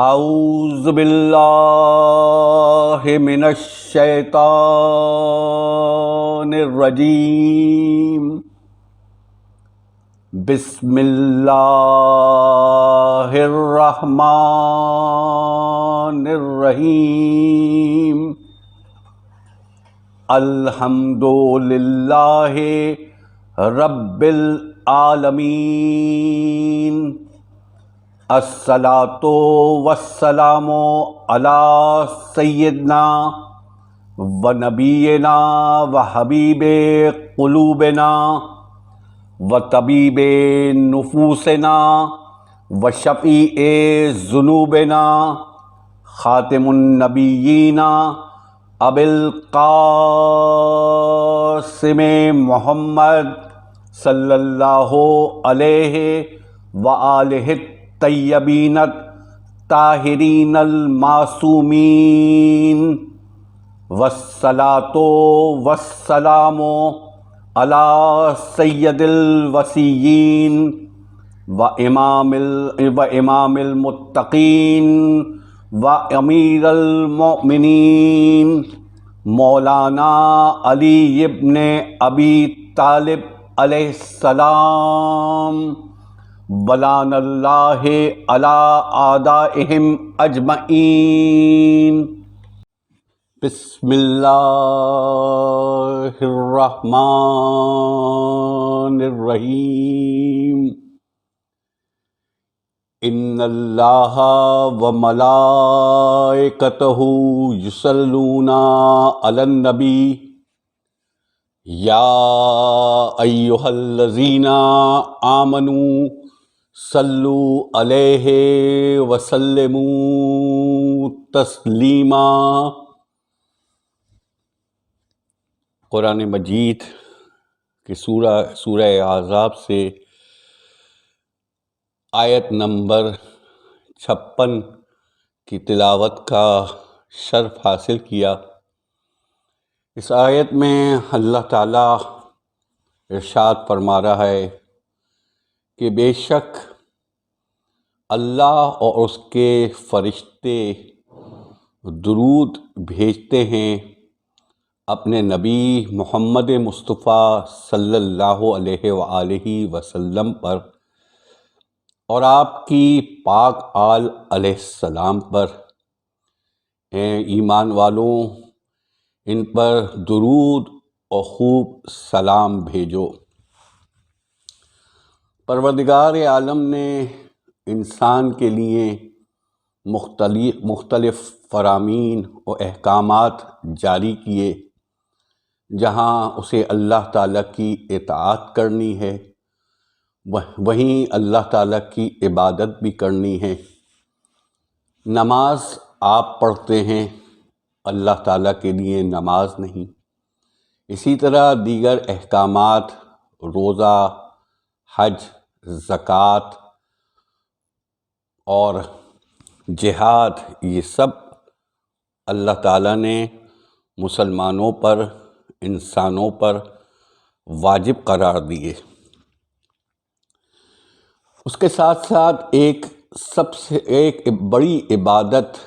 اعوذ باللہ من الشیطان الرجیم بسم اللہ الرحمن الرحیم الحمد للہ رب العالمین الصلاۃ والسلام علی سیدنا و نبینا و حبیب قلوبنا و طبیب نفوسنا و شفیع ذنوبنا خاتم النبیین ابی القاسم محمد صلی اللہ علیہ وآلہ الطیبین الطاہرین المعصومین والصلاۃ والسلام علی سید الوصیین و امام المتقین و امیر المؤمنین مولانا علی ابن ابی طالب علیہ السلام ولعن اللہ علی اعدائہم اجمعین۔ بسم اللہ الرحمن الرحیم۔ ان اللہ وملائکتہ یصلون علی النبی یا ایہا الذین آمنوا صلوا علیہ وسلموا تسلیما۔ قرآن مجید کی سورہ احزاب سے آیت نمبر 56 کی تلاوت کا شرف حاصل کیا۔ اس آیت میں اللہ تعالیٰ ارشاد فرما رہا ہے کہ بے شک اللہ اور اس کے فرشتے درود بھیجتے ہیں اپنے نبی محمد مصطفیٰ صلی اللہ علیہ وآلہ وسلم پر اور آپ کی پاک آل علیہ السلام پر۔ اے ایمان والوں، ان پر درود اور خوب سلام بھیجو۔ پروردگار عالم نے انسان کے لیے مختلف فرامین و احکامات جاری کیے، جہاں اسے اللہ تعالیٰ کی اطاعت کرنی ہے وہیں اللہ تعالیٰ کی عبادت بھی کرنی ہے۔ نماز آپ پڑھتے ہیں، اللہ تعالیٰ کے لیے نماز نہیں۔ اسی طرح دیگر احکامات، روزہ، حج، زکوٰۃ اور جہاد، یہ سب اللہ تعالیٰ نے مسلمانوں پر، انسانوں پر واجب قرار دیے۔ اس کے ساتھ ساتھ ایک بڑی عبادت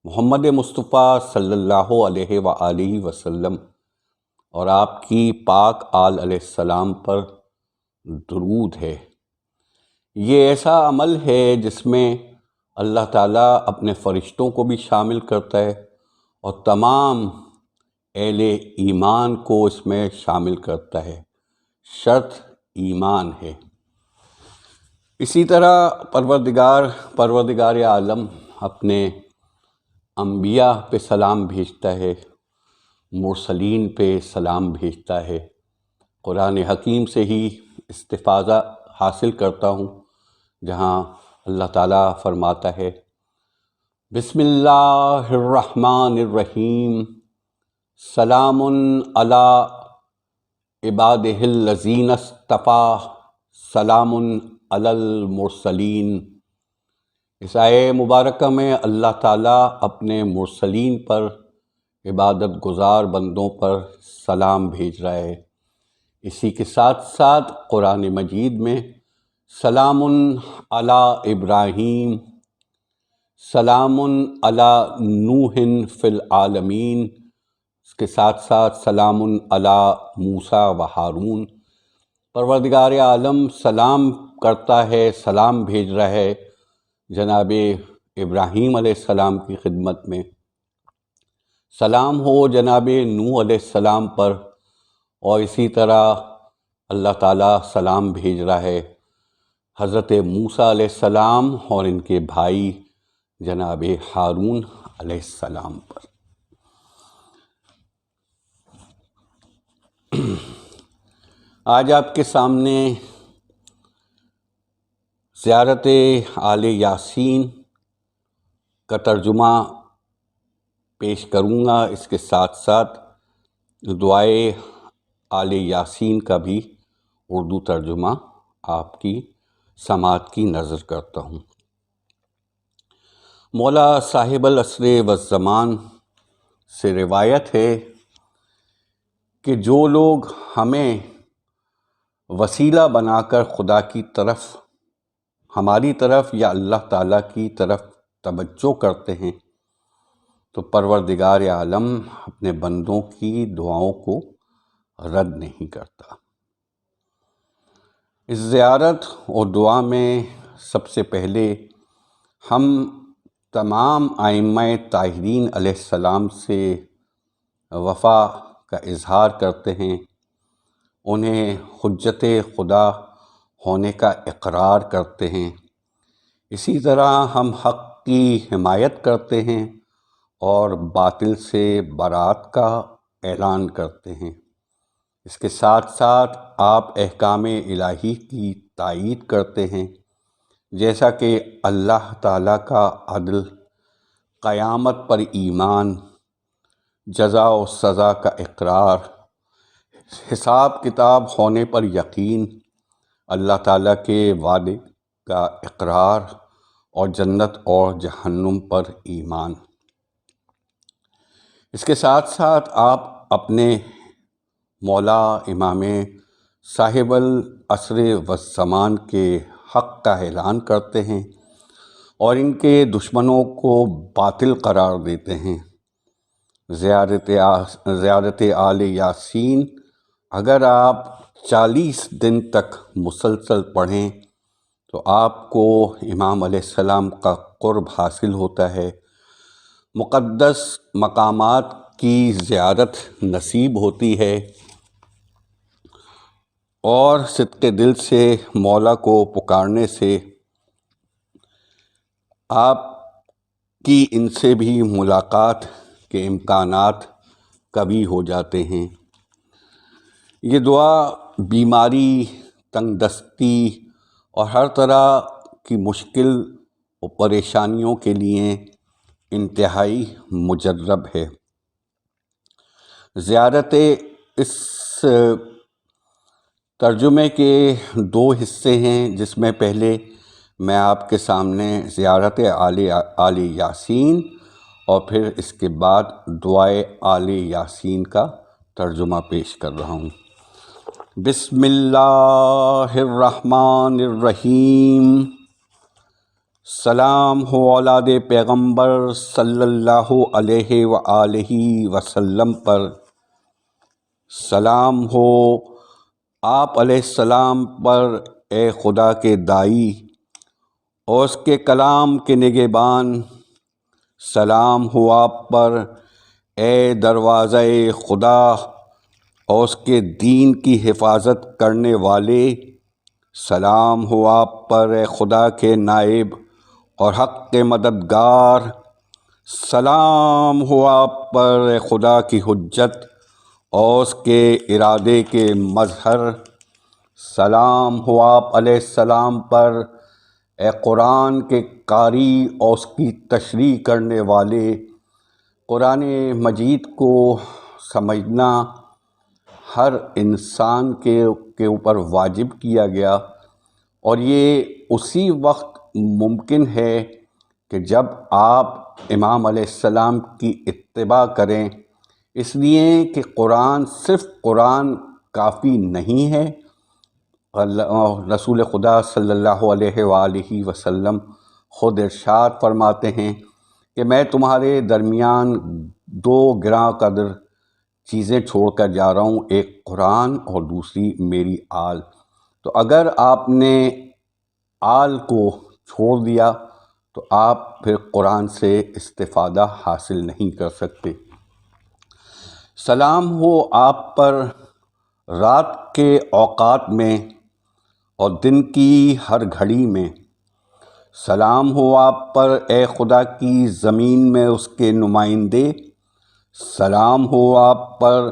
محمد مصطفیٰ صلی اللہ علیہ وآلہ وسلم اور آپ کی پاک آل علیہ السلام پر درود ہے۔ یہ ایسا عمل ہے جس میں اللہ تعالیٰ اپنے فرشتوں کو بھی شامل کرتا ہے اور تمام اہل ایمان کو اس میں شامل کرتا ہے۔ شرط ایمان ہے۔ اسی طرح پروردگار عالم اپنے انبیاء پہ سلام بھیجتا ہے، مرسلین پہ سلام بھیجتا ہے۔ قرآن حکیم سے ہی استفاضہ حاصل کرتا ہوں، جہاں اللہ تعالیٰ فرماتا ہے بسم اللہ الرحمن الرحیم سلام علی عبادہ الذین اصطفیٰ سلام علی المرسلین۔ اس آیہ مبارکہ میں اللہ تعالیٰ اپنے مرسلین پر، عبادت گزار بندوں پر سلام بھیج رہا ہے۔ اسی کے ساتھ ساتھ قرآن مجید میں سلام علی ابراہیم، سلام علی نوح فی العالمین، اس کے ساتھ ساتھ سلام علی موسیٰ و ہارون۔ پروردگار عالم سلام کرتا ہے، سلام بھیج رہا ہے جناب ابراہیم علیہ السلام کی خدمت میں، سلام ہو جناب نوح علیہ السلام پر، اور اسی طرح اللہ تعالیٰ سلام بھیج رہا ہے حضرت موسیٰ علیہ السلام اور ان کے بھائی جناب ہارون علیہ السلام پر۔ آج آپ کے سامنے زیارت آل یاسین کا ترجمہ پیش کروں گا، اس کے ساتھ ساتھ دعائے آل یاسین کا بھی اردو ترجمہ آپ کی سماعت کی نظر کرتا ہوں۔ مولا صاحب العصر والزمان سے روایت ہے کہ جو لوگ ہمیں وسیلہ بنا کر خدا کی طرف، ہماری طرف یا اللہ تعالیٰ کی طرف توجہ کرتے ہیں تو پروردگار عالم اپنے بندوں کی دعاؤں کو رد نہیں کرتا۔ اس زیارت اور دعا میں سب سے پہلے ہم تمام ائمہ طاہرین علیہ السلام سے وفا کا اظہار کرتے ہیں، انہیں حجت خدا ہونے کا اقرار کرتے ہیں۔ اسی طرح ہم حق کی حمایت کرتے ہیں اور باطل سے برات کا اعلان کرتے ہیں۔ اس کے ساتھ ساتھ آپ احکام الہی کی تائید کرتے ہیں، جیسا کہ اللہ تعالیٰ کا عدل، قیامت پر ایمان، جزا و سزا کا اقرار، حساب کتاب ہونے پر یقین، اللہ تعالیٰ کے وعدے کا اقرار اور جنت اور جہنم پر ایمان۔ اس کے ساتھ ساتھ آپ اپنے مولا امام صاحب العصر والزمان کے حق کا اعلان کرتے ہیں اور ان کے دشمنوں کو باطل قرار دیتے ہیں۔ زیارت آل یاسین اگر آپ 40 دن تک مسلسل پڑھیں تو آپ کو امام علیہ السلام کا قرب حاصل ہوتا ہے، مقدس مقامات کی زیارت نصیب ہوتی ہے، اور صدق دل سے مولا کو پکارنے سے آپ کی ان سے بھی ملاقات کے امکانات کبھی ہو جاتے ہیں۔ یہ دعا بیماری، تنگ دستی اور ہر طرح کی مشکل و پریشانیوں کے لیے انتہائی مجرب ہے۔ زیارت اس ترجمے کے 2 حصے ہیں، جس میں پہلے میں آپ کے سامنے زیارت آل یاسین اور پھر اس کے بعد دعائے آل یاسین کا ترجمہ پیش کر رہا ہوں۔ بسم اللہ الرحمن الرحیم۔ سلام ہو اولاد پیغمبر صلی اللہ علیہ وآلہ وسلم پر، سلام ہو آپ علیہ السلام پر اے خدا کے داعی اور اس کے کلام کے نگہبان، سلام ہو آپ پر اے دروازہ خدا اور اس کے دین کی حفاظت کرنے والے، سلام ہو آپ پر اے خدا کے نائب اور حق کے مددگار، سلام ہو آپ پر اے خدا کی حجت اور اس کے ارادے کے مظہر، سلام ہو آپ علیہ السلام پر اے قرآن کے قاری اور اس کی تشریح کرنے والے۔ قرآن مجید کو سمجھنا ہر انسان کے اوپر واجب کیا گیا، اور یہ اسی وقت ممکن ہے کہ جب آپ امام علیہ السلام کی اتباع کریں، اس لیے کہ قرآن صرف قرآن کافی نہیں ہے، رسول خدا صلی اللہ علیہ وآلہ وسلم خود ارشاد فرماتے ہیں کہ میں تمہارے درمیان دو گراں قدر چیزیں چھوڑ کر جا رہا ہوں، ایک قرآن اور دوسری میری آل۔ تو اگر آپ نے آل کو چھوڑ دیا تو آپ پھر قرآن سے استفادہ حاصل نہیں کر سکتے۔ سلام ہو آپ پر رات کے اوقات میں اور دن کی ہر گھڑی میں، سلام ہو آپ پر اے خدا کی زمین میں اس کے نمائندے، سلام ہو آپ پر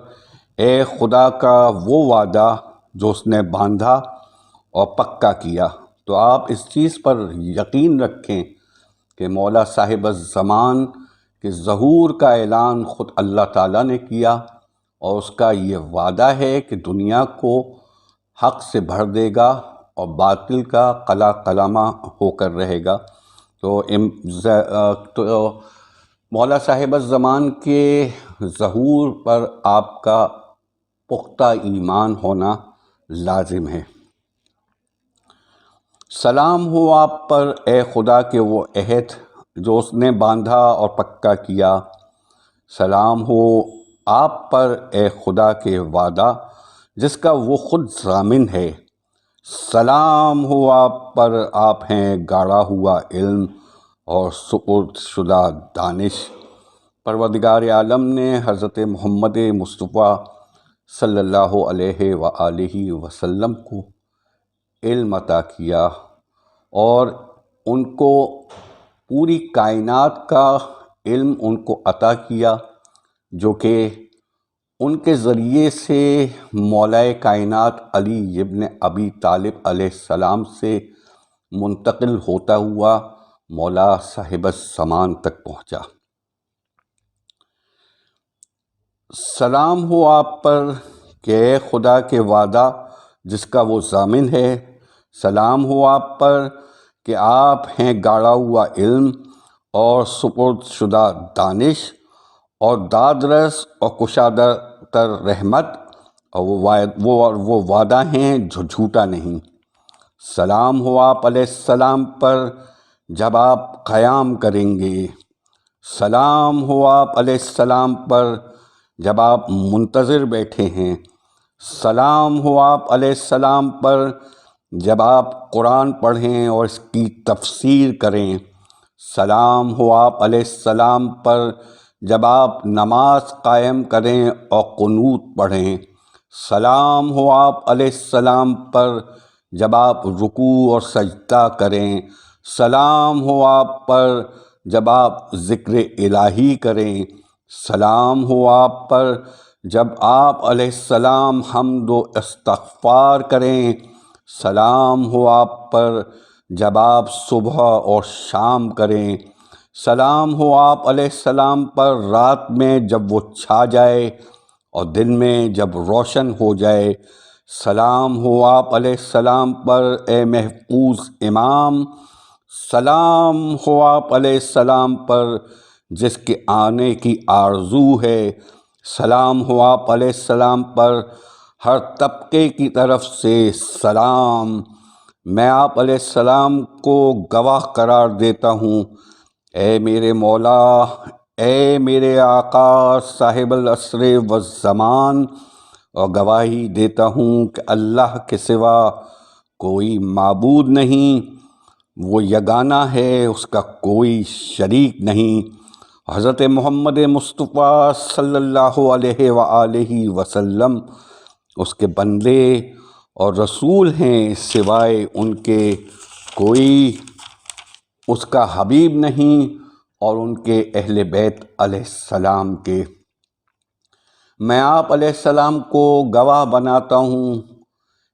اے خدا کا وہ وعدہ جو اس نے باندھا اور پکا کیا۔ تو آپ اس چیز پر یقین رکھیں کہ مولا صاحب الزمان کے ظہور کا اعلان خود اللہ تعالیٰ نے کیا، اور اس کا یہ وعدہ ہے کہ دنیا کو حق سے بھر دے گا اور باطل کا قلع قلمہ ہو کر رہے گا۔ تو مولا صاحب الزمان کے ظہور پر آپ کا پختہ ایمان ہونا لازم ہے۔ سلام ہو آپ پر اے خدا کے وہ عہد جو اس نے باندھا اور پکا کیا، سلام ہو آپ پر اے خدا کے وعدہ جس کا وہ خود ضامن ہے، سلام ہو آپ پر آپ ہیں گاڑا ہوا علم اور سپرد شدہ دانش۔ پروردگار عالم نے حضرت محمد مصطفیٰ صلی اللہ علیہ وآلہ وسلم کو علم عطا کیا اور ان کو پوری کائنات کا علم ان کو عطا کیا، جو کہ ان کے ذریعے سے مولا کائنات علی ابن ابی طالب علیہ السلام سے منتقل ہوتا ہوا مولا صاحب الزمان تک پہنچا۔ سلام ہو آپ پر کہ اے خدا کے وعدہ جس کا وہ ضامن ہے، سلام ہو آپ پر کہ آپ ہیں گاڑا ہوا علم اور سپرد شدہ دانش اور دادرس اور کشادہ تر رحمت، اور وہ وعدہ ہیں جو جھوٹا نہیں۔ سلام ہو آپ علیہ السلام پر جب آپ قیام کریں گے، سلام ہو آپ علیہ السلام پر جب آپ منتظر بیٹھے ہیں، سلام ہو آپ علیہ السلام پر جب آپ قرآن پڑھیں اور اس کی تفسیر کریں، سلام ہو آپ علیہ السلام پر جب آپ نماز قائم کریں اور قنوت پڑھیں، سلام ہو آپ علیہ السلام پر جب آپ رکوع اور سجدہ کریں، سلام ہو آپ پر جب آپ ذکر الہی کریں، سلام ہو آپ پر جب آپ علیہ السلام حمد و استغفار کریں، سلام ہو آپ پر جب آپ صبح اور شام کریں، سلام ہو آپ علیہ السلام پر رات میں جب وہ چھا جائے اور دن میں جب روشن ہو جائے، سلام ہو آپ علیہ السلام پر اے محفوظ امام، سلام ہو آپ علیہ السلام پر جس کے آنے کی آرزو ہے، سلام ہو آپ علیہ السلام پر ہر طبقے کی طرف سے سلام۔ میں آپ علیہ السلام کو گواہ قرار دیتا ہوں، اے میرے مولا، اے میرے آقا صاحب العصر والزمان، اور گواہی دیتا ہوں کہ اللہ کے سوا کوئی معبود نہیں، وہ یگانہ ہے، اس کا کوئی شریک نہیں۔ حضرت محمد مصطفیٰ صلی اللہ علیہ وآلہ وسلم اس کے بندے اور رسول ہیں، سوائے ان کے کوئی اس کا حبیب نہیں، اور ان کے اہل بیت علیہ السلام کے۔ میں آپ علیہ السلام کو گواہ بناتا ہوں،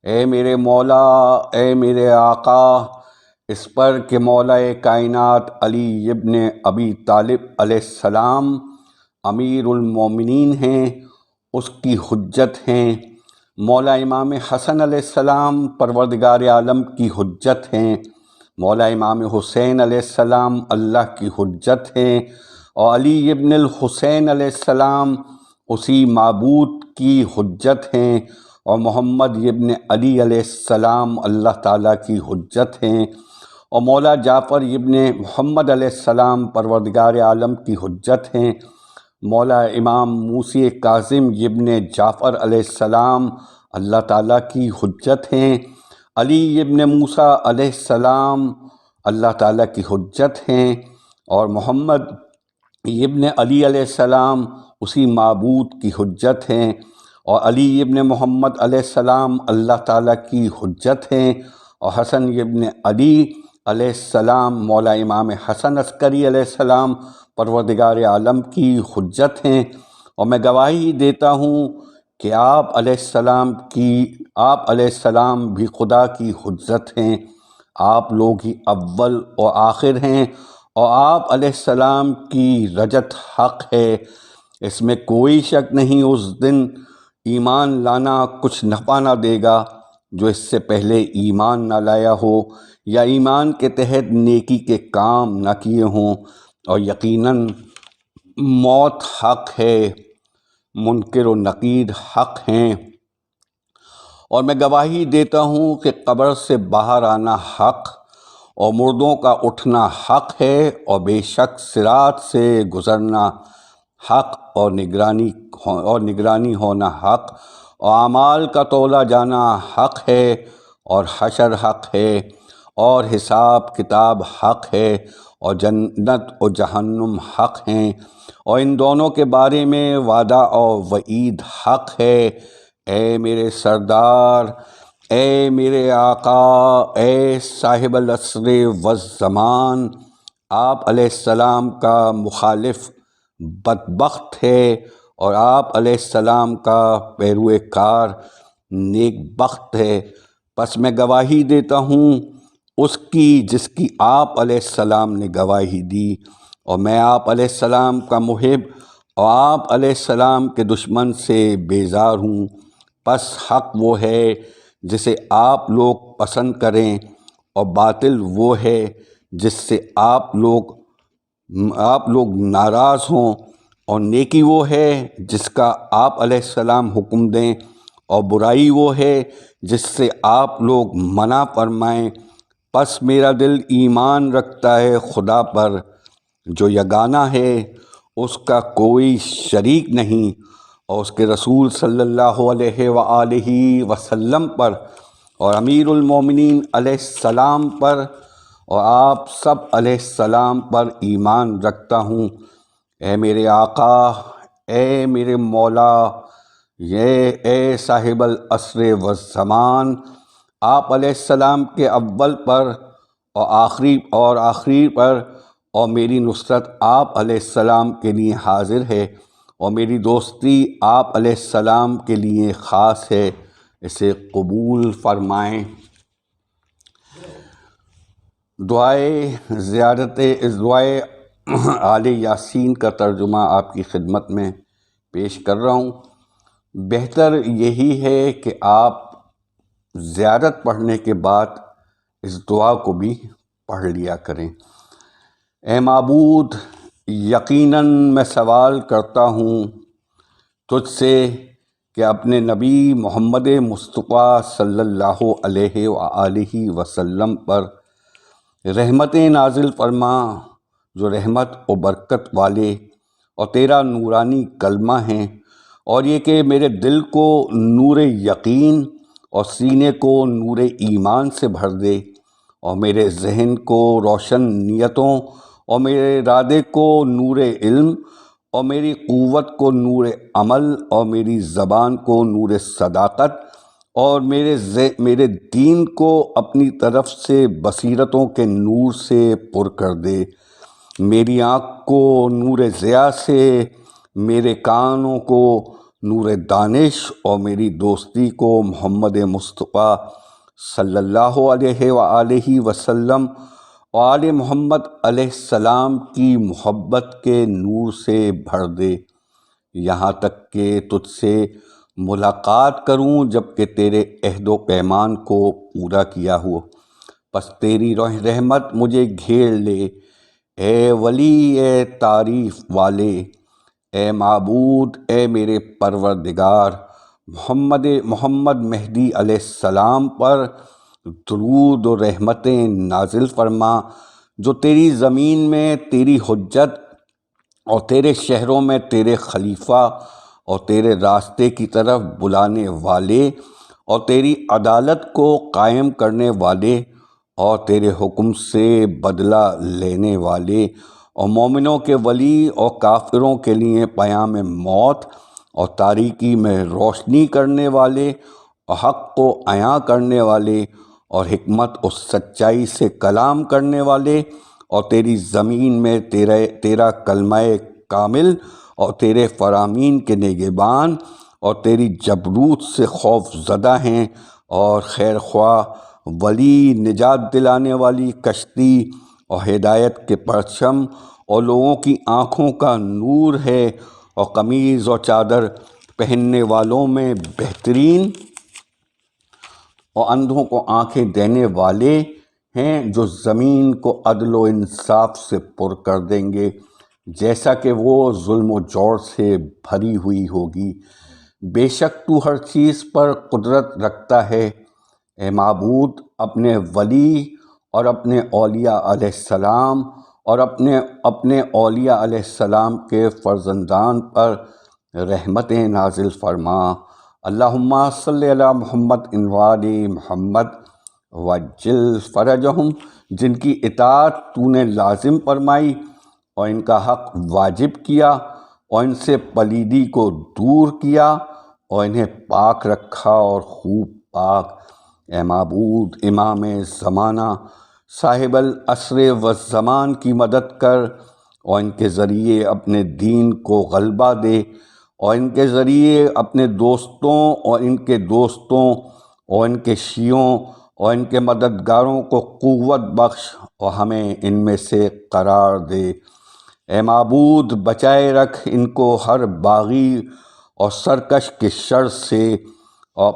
اے میرے مولا، اے میرے آقا، اس پر کہ مولا کائنات علی ابن ابی طالب علیہ السلام امیر المومنین ہیں، اس کی حجت ہیں۔ مولا امام حسن علیہ السلام پروردگار عالم کی حجت ہیں، مولا امام حسین علیہ السلام اللہ کی حجت ہیں، اور علی ابن الحسین علیہ السلام اسی معبود کی حجت ہیں، اور محمد ابن علی علیہ السلام اللہ تعالیٰ کی حجت ہیں، اور مولا جعفر ابن محمد علیہ السلام پروردگار عالم کی حجت ہیں۔ مولا امام موسی کاظم ابن جعفر علیہ السلام اللہ تعالیٰ کی حجت ہیں۔ علی ابن موسیٰ علیہ السلام اللہ تعالیٰ کی حجت ہیں، اور محمد ابن علی علیہ السلام اسی معبود کی حجت ہیں، اور علی ابن محمد علیہ السلام اللہ تعالیٰ کی حجت ہیں، اور حسن ابن علی علیہ السلام مولا امام حسن عسکری علیہ السلام پروردگار عالم کی حجت ہیں۔ اور میں گواہی دیتا ہوں کہ آپ علیہ السلام بھی خدا کی حجت ہیں۔ آپ لوگ ہی اول و آخر ہیں، اور آپ علیہ السلام کی رجت حق ہے، اس میں کوئی شک نہیں۔ اس دن ایمان لانا کچھ نفع نہ دے گا جو اس سے پہلے ایمان نہ لایا ہو یا ایمان کے تحت نیکی کے کام نہ کیے ہوں، اور یقیناً موت حق ہے، منکر و نکیر حق ہیں۔ اور میں گواہی دیتا ہوں کہ قبر سے باہر آنا حق اور مردوں کا اٹھنا حق ہے، اور بے شک صراط سے گزرنا حق اور نگرانی ہونا حق، اور اعمال کا تولا جانا حق ہے، اور حشر حق ہے، اور حساب کتاب حق ہے، اور جنت و جہنم حق ہیں، اور ان دونوں کے بارے میں وعدہ اور وعید حق ہے۔ اے میرے سردار، اے میرے آقا، اے صاحب العصر والزمان، آپ علیہ السلام کا مخالف بدبخت ہے، اور آپ علیہ السلام کا پیروکار نیک بخت ہے۔ پس میں گواہی دیتا ہوں اس کی جس کی آپ علیہ السلام نے گواہی دی، اور میں آپ علیہ السلام کا محب اور آپ علیہ السلام کے دشمن سے بیزار ہوں۔ پس حق وہ ہے جسے آپ لوگ پسند کریں، اور باطل وہ ہے جس سے آپ لوگ ناراض ہوں، اور نیکی وہ ہے جس کا آپ علیہ السلام حکم دیں، اور برائی وہ ہے جس سے آپ لوگ منع فرمائیں۔ پس میرا دل ایمان رکھتا ہے خدا پر جو یگانہ ہے، اس کا کوئی شریک نہیں، اور اس کے رسول صلی اللہ علیہ وآلہ وسلم پر، اور امیر المومنین علیہ السلام پر، اور آپ سب علیہ السلام پر ایمان رکھتا ہوں۔ اے میرے آقا، اے میرے مولا، اے صاحب العصر والزمان، آپ علیہ السلام کے اول پر اور آخری پر، اور میری نصرت آپ علیہ السلام کے لیے حاضر ہے، اور میری دوستی آپ علیہ السلام کے لیے خاص ہے، اسے قبول فرمائیں۔ دعائے آل یاسین کا ترجمہ آپ کی خدمت میں پیش کر رہا ہوں۔ بہتر یہی ہے کہ آپ زیارت پڑھنے کے بعد اس دعا کو بھی پڑھ لیا کریں۔ اے معبود، یقیناً میں سوال کرتا ہوں تجھ سے کہ اپنے نبی محمد مصطفیٰ صلی اللہ علیہ وآلہ وسلم پر رحمتیں نازل فرما، جو رحمت و برکت والے اور تیرا نورانی کلمہ ہیں، اور یہ کہ میرے دل کو نور یقین اور سینے کو نور ایمان سے بھر دے، اور میرے ذہن کو روشن نیتوں، اور میرے ارادے کو نور علم، اور میری قوت کو نور عمل، اور میری زبان کو نور صداقت، اور میرے دین کو اپنی طرف سے بصیرتوں کے نور سے پر کر دے، میری آنکھ کو نور ضیاء سے، میرے کانوں کو نور دانش، اور میری دوستی کو محمد مصطفیٰ صلی اللہ علیہ وآلہ وسلم اور آل محمد علیہ السلام کی محبت کے نور سے بھر دے، یہاں تک کہ تجھ سے ملاقات کروں جب کہ تیرے عہد و پیمان کو پورا کیا ہو۔ پس تیری رحمت مجھے گھیر لے، اے ولی، اے تعریف والے، اے معبود، اے میرے پروردگار، محمد مہدی علیہ السلام پر درود و رحمتیں نازل فرما، جو تیری زمین میں تیری حجت اور تیرے شہروں میں تیرے خلیفہ اور تیرے راستے کی طرف بلانے والے اور تیری عدالت کو قائم کرنے والے اور تیرے حکم سے بدلہ لینے والے اور مومنوں کے ولی اور کافروں کے لیے پیام موت اور تاریکی میں روشنی کرنے والے اور حق کو عیاں کرنے والے اور حکمت اور سچائی سے کلام کرنے والے اور تیری زمین میں تیرا کلمہ کامل اور تیرے فرامین کے نگہبان اور تیری جبروت سے خوف زدہ ہیں اور خیر خواہ ولی، نجات دلانے والی کشتی اور ہدایت کے پرچم اور لوگوں کی آنکھوں کا نور ہے اور قمیض اور چادر پہننے والوں میں بہترین اور اندھوں کو آنکھیں دینے والے ہیں، جو زمین کو عدل و انصاف سے پر کر دیں گے جیسا کہ وہ ظلم و جور سے بھری ہوئی ہوگی۔ بے شک تو ہر چیز پر قدرت رکھتا ہے اے معبود، اپنے ولی اور اپنے اولیاء علیہ السلام اور اپنے اولیاء علیہ السلام کے فرزندان پر رحمتیں نازل فرما۔ اللہم صلی علی محمد وآل محمد وعجل فرجہم، جن کی اطاعت تو نے لازم فرمائی اور ان کا حق واجب کیا اور ان سے پلیدی کو دور کیا اور انہیں پاک رکھا اور خوب پاک۔ اے معبود، امام زمانہ صاحب العصر والزمان کی مدد کر اور ان کے ذریعے اپنے دین کو غلبہ دے، اور ان کے ذریعے اپنے دوستوں اور ان کے دوستوں اور ان کے شیعوں اور ان کے مددگاروں کو قوت بخش اور ہمیں ان میں سے قرار دے۔ اے معبود، بچائے رکھ ان کو ہر باغی اور سرکش کے شر سے اور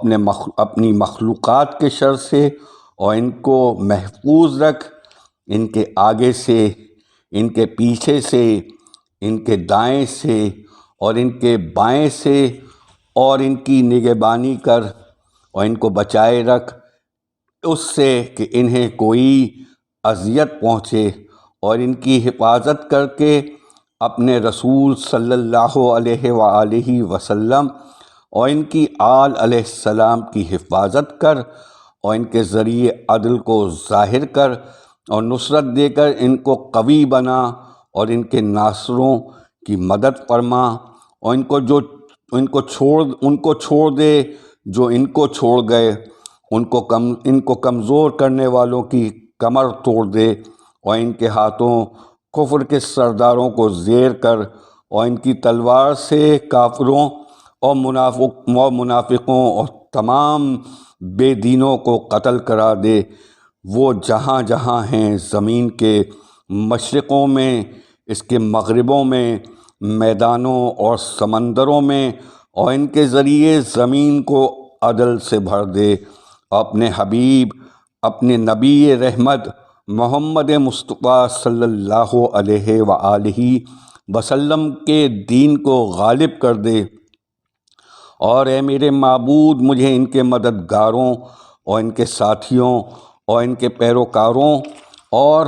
اپنی مخلوقات کے شر سے، اور ان کو محفوظ رکھ ان کے آگے سے، ان کے پیچھے سے، ان کے دائیں سے اور ان کے بائیں سے، اور ان کی نگہبانی کر اور ان کو بچائے رکھ اس سے کہ انہیں کوئی اذیت پہنچے، اور ان کی حفاظت کر کے اپنے رسول صلی اللہ علیہ وآلہ وسلم اور ان کی آل علیہ السلام کی حفاظت کر، اور ان کے ذریعے عدل کو ظاہر کر اور نصرت دے کر ان کو قوی بنا، اور ان کے ناصروں کی مدد فرما، اور ان کو چھوڑ دے جو ان کو چھوڑ گئے، ان کو کمزور کرنے والوں کی کمر توڑ دے، اور ان کے ہاتھوں کفر کے سرداروں کو زیر کر، اور ان کی تلوار سے کافروں اور منافقوں اور تمام بے دینوں کو قتل کرا دے۔ وہ جہاں جہاں ہیں زمین کے مشرقوں میں، اس کے مغربوں میں، میدانوں اور سمندروں میں، اور ان کے ذریعے زمین کو عدل سے بھر دے، اپنے حبیب، اپنے نبی رحمت محمد مصطفیٰ صلی اللہ علیہ وآلہ وسلم کے دین کو غالب کر دے۔ اور اے میرے معبود، مجھے ان کے مددگاروں اور ان کے ساتھیوں اور ان کے پیروکاروں اور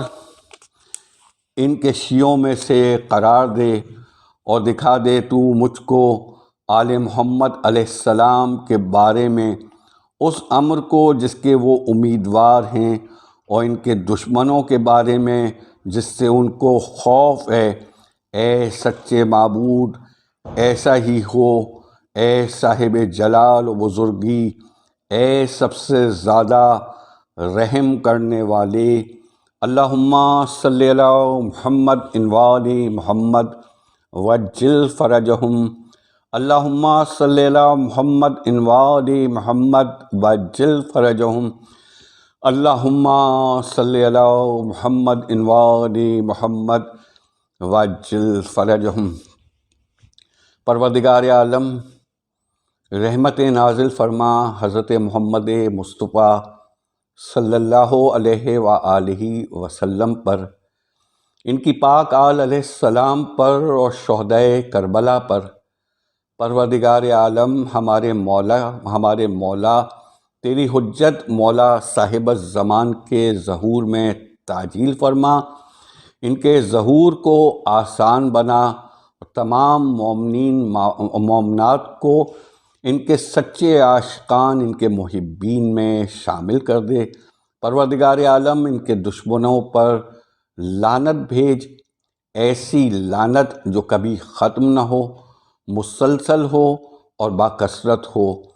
ان کے شیعوں میں سے قرار دے، اور دکھا دے تو مجھ کو آل محمد علیہ السلام کے بارے میں اس امر کو جس کے وہ امیدوار ہیں، اور ان کے دشمنوں کے بارے میں جس سے ان کو خوف ہے۔ اے سچے معبود، ایسا ہی ہو اے صاحب جلال و بزرگی، اے سب سے زیادہ رحم کرنے والے۔ اللہم صلی علی محمد وآل محمد وعجل فرجہم۔ اللہم صلی علی محمد وآل محمد وعجل فرجہم۔ اللہم صلی علی محمد وآل محمد وعجل فرجہم۔ پروردگار عالم، رحمت نازل فرما حضرت محمد مصطفیٰ صلی اللہ علیہ وآلہ وسلم پر، ان کی پاک آل علیہ السلام پر اور شہدائے کربلا پر۔ پروردگار عالم، ہمارے مولا تیری حجت مولا صاحب الزمان کے ظہور میں تعجیل فرما، ان کے ظہور کو آسان بنا، تمام مومنین مومنات کو ان کے سچے عاشقان، ان کے محبین میں شامل کر دے۔ پروردگار عالم ان کے دشمنوں پر لعنت بھیج، ایسی لعنت جو کبھی ختم نہ ہو، مسلسل ہو اور باکثرت ہو۔